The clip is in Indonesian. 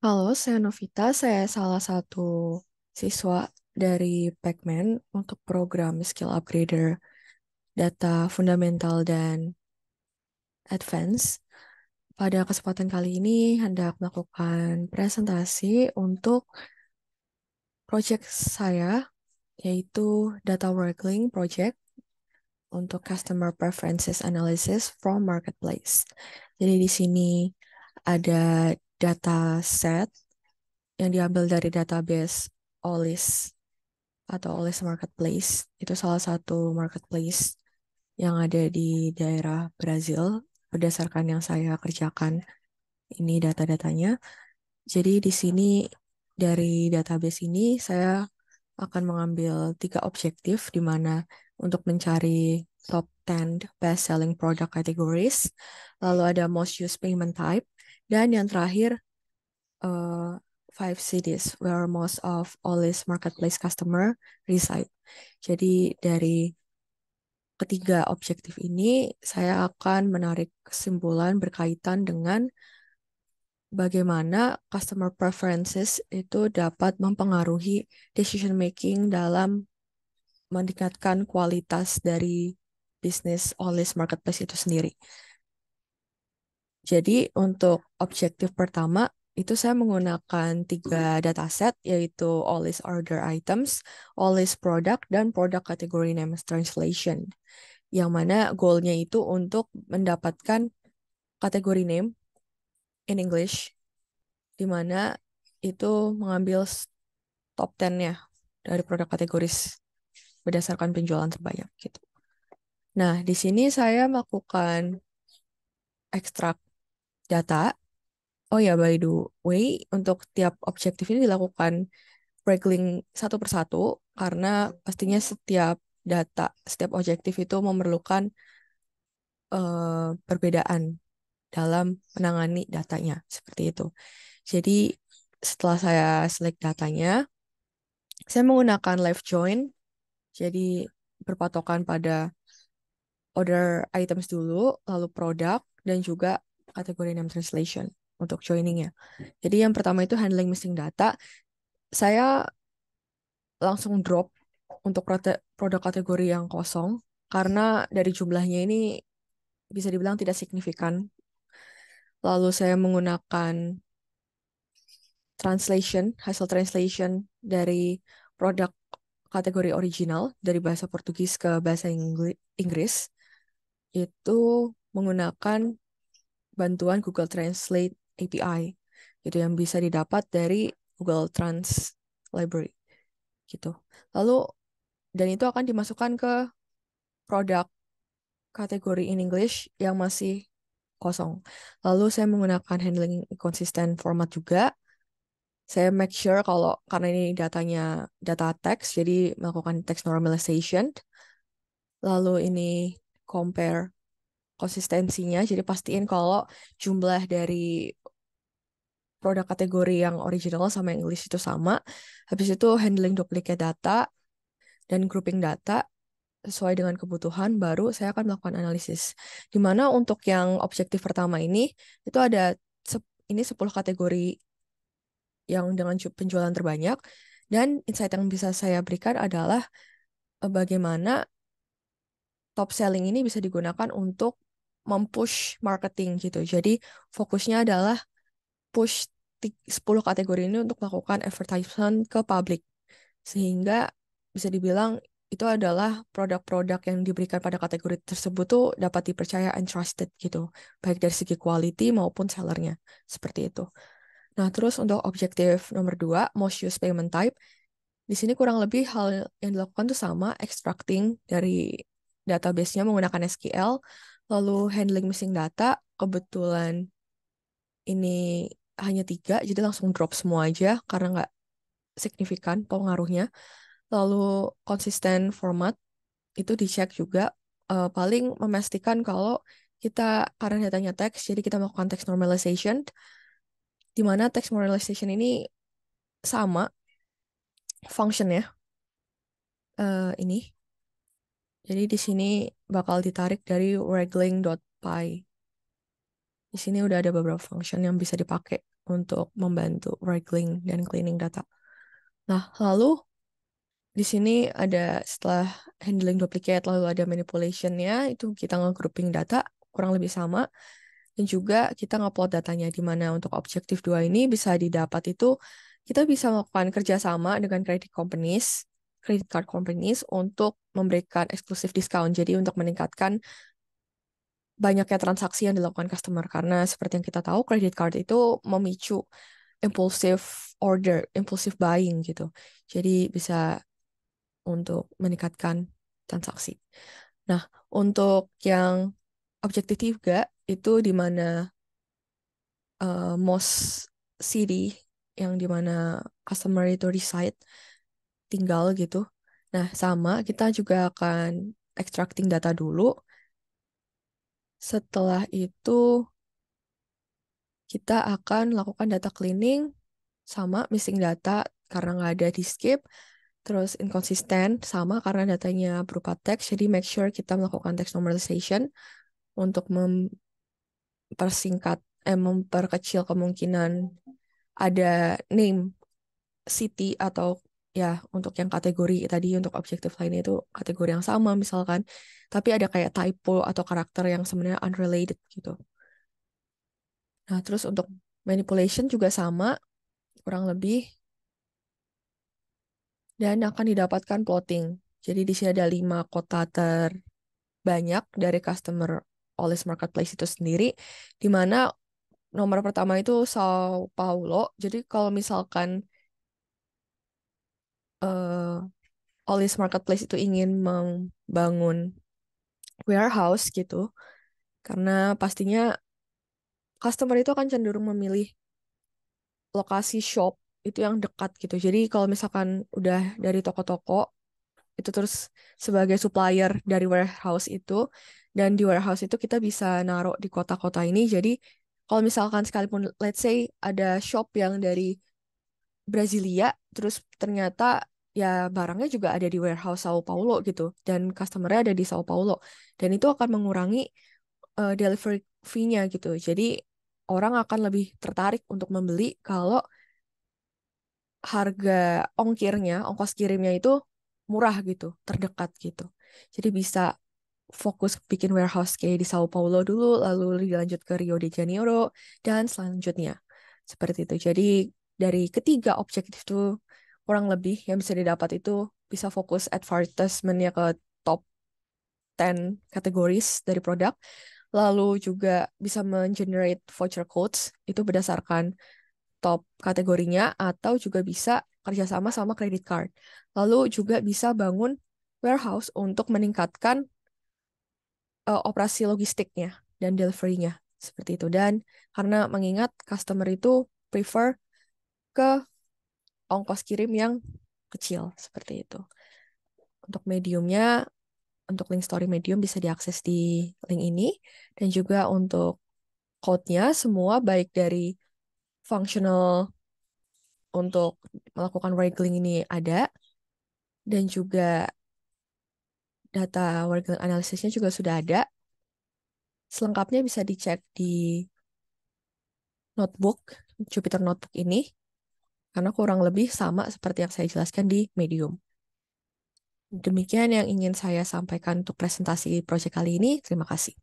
Halo, saya Novita. Saya salah satu siswa dari Pacman untuk program Skill Upgrader Data Fundamental dan Advance. Pada kesempatan kali ini hendak melakukan presentasi untuk project saya, yaitu Data Wrangling Project untuk Customer Preferences Analysis from Marketplace. Jadi di sini ada data set yang diambil dari database OLIS atau OLIS Marketplace. Itu salah satu marketplace yang ada di daerah Brazil berdasarkan yang saya kerjakan ini data-datanya. Jadi di sini dari database ini saya akan mengambil 3 objektif di mana untuk mencari top 10 best selling product categories, lalu ada most used payment type, dan yang terakhir uh, 5 cities where most of all this marketplace customer reside. Jadi dari ketiga objektif ini saya akan menarik kesimpulan berkaitan dengan bagaimana customer preferences itu dapat mempengaruhi decision making dalam meningkatkan kualitas dari bisnis Olis Marketplace itu sendiri. Jadi untuk objektif pertama itu saya menggunakan 3 dataset yaitu Olis Order Items, Olis Product, dan Product Category Name Translation. Yang mana goalnya itu untuk mendapatkan kategori name in English, di mana itu mengambil top 10-nya dari produk kategoris berdasarkan penjualan terbanyak gitu. Nah, di sini saya melakukan ekstrak data. Oh ya, by the way, untuk tiap objektif ini dilakukan wrangling satu persatu karena pastinya setiap data, setiap objektif itu memerlukan perbedaan dalam menangani datanya, seperti itu. Jadi setelah saya select datanya, saya menggunakan live join, jadi berpatokan pada order items dulu, lalu produk, dan juga kategori name translation untuk joiningnya. Jadi yang pertama itu handling missing data. Saya langsung drop untuk produk kategori yang kosong karena dari jumlahnya ini bisa dibilang tidak signifikan. Lalu saya menggunakan hasil translation dari produk kategori original dari bahasa Portugis ke bahasa Inggris itu menggunakan bantuan Google Translate API gitu yang bisa didapat dari Google Trans Library gitu. Lalu dan itu akan dimasukkan ke produk kategori in English yang masih kosong. Lalu saya menggunakan handling consistent format juga. Saya make sure kalau karena ini datanya data text, jadi melakukan text normalization. Lalu ini compare konsistensinya, jadi pastiin kalau jumlah dari produk kategori yang original sama yang English itu sama. Habis itu handling duplicate data dan grouping data sesuai dengan kebutuhan, baru saya akan melakukan analisis. Di mana untuk yang objektif pertama ini, itu ada ini 10 kategori yang dengan penjualan terbanyak, dan insight yang bisa saya berikan adalah bagaimana top selling ini bisa digunakan untuk mempush marketing gitu. Jadi fokusnya adalah push 10 kategori ini untuk melakukan advertisement ke publik. Sehingga bisa dibilang itu adalah produk-produk yang diberikan pada kategori tersebut tuh dapat dipercaya and trusted gitu. Baik dari segi quality maupun sellernya. Seperti itu. Nah, terus untuk objektif nomor 2, most used payment type. Di sini kurang lebih hal yang dilakukan tuh sama, extracting dari database-nya menggunakan SQL, lalu handling missing data. Kebetulan ini hanya 3, jadi langsung drop semua aja karena nggak signifikan pengaruhnya. Lalu konsisten format itu dicek juga. Paling memastikan kalau kita karena datanya teks, jadi kita melakukan text normalization, di mana text normalization ini sama functionnya ini. Jadi di sini bakal ditarik dari wrangling.py. Di sini udah ada beberapa function yang bisa dipakai untuk membantu wrangling dan cleaning data. Nah, lalu di sini ada setelah handling duplicate, lalu ada manipulation-nya, itu kita nge-grouping data, kurang lebih sama. Dan juga kita ngupload datanya, di mana untuk objektif 2 ini bisa didapat itu, kita bisa melakukan kerjasama dengan credit card companies untuk memberikan eksklusif diskon. Jadi untuk meningkatkan banyaknya transaksi yang dilakukan customer. Karena seperti yang kita tahu, credit card itu memicu impulsive order, impulsive buying gitu. Jadi bisa untuk meningkatkan transaksi. Nah, untuk yang objektif 3 itu di mana most city yang di mana customer itu reside, tinggal gitu. Nah, sama kita juga akan extracting data dulu. Setelah itu kita akan lakukan data cleaning, sama missing data karena nggak ada di skip, terus inconsistent sama karena datanya berupa teks, jadi make sure kita melakukan text normalization untuk memperkecil kemungkinan ada name city atau ya untuk yang kategori tadi untuk objektif lainnya itu kategori yang sama misalkan, tapi ada kayak typo atau karakter yang sebenarnya unrelated gitu. Nah, terus untuk manipulation juga sama kurang lebih, dan akan didapatkan plotting. Jadi di sini ada 5 kota terbanyak dari customer Olis Marketplace itu sendiri, di mana nomor pertama itu Sao Paulo. Jadi kalau misalkan Olis Marketplace itu ingin membangun warehouse gitu, karena pastinya customer itu akan cenderung memilih lokasi shop itu yang dekat gitu. Jadi kalau misalkan udah dari toko-toko itu terus sebagai supplier dari warehouse itu, dan di warehouse itu kita bisa naruh di kota-kota ini. Jadi kalau misalkan sekalipun let's say ada shop yang dari Brasilia, terus ternyata ya barangnya juga ada di warehouse Sao Paulo gitu, dan customernya ada di Sao Paulo, dan itu akan mengurangi delivery fee-nya gitu. Jadi orang akan lebih tertarik untuk membeli kalau harga ongkos kirimnya itu murah gitu, terdekat gitu. Jadi bisa fokus bikin warehouse kayak di Sao Paulo dulu, lalu dilanjut ke Rio de Janeiro, dan selanjutnya. Seperti itu. Jadi dari ketiga objektif itu kurang lebih yang bisa didapat itu bisa fokus advertisement-nya ke top 10 kategoris dari produk, lalu juga bisa men-generate voucher codes, itu berdasarkan top kategorinya, atau juga bisa kerjasama sama credit card. Lalu juga bisa bangun warehouse untuk meningkatkan operasi logistiknya dan delivery-nya. Seperti itu. Dan karena mengingat customer itu prefer ke ongkos kirim yang kecil. Seperti itu. Untuk mediumnya, untuk link story medium bisa diakses di link ini. Dan juga untuk code-nya semua baik dari functional untuk melakukan wrangling ini ada, dan juga data wrangling analisisnya juga sudah ada. Selengkapnya bisa dicek di notebook, Jupyter Notebook ini, karena kurang lebih sama seperti yang saya jelaskan di Medium. Demikian yang ingin saya sampaikan untuk presentasi proyek kali ini. Terima kasih.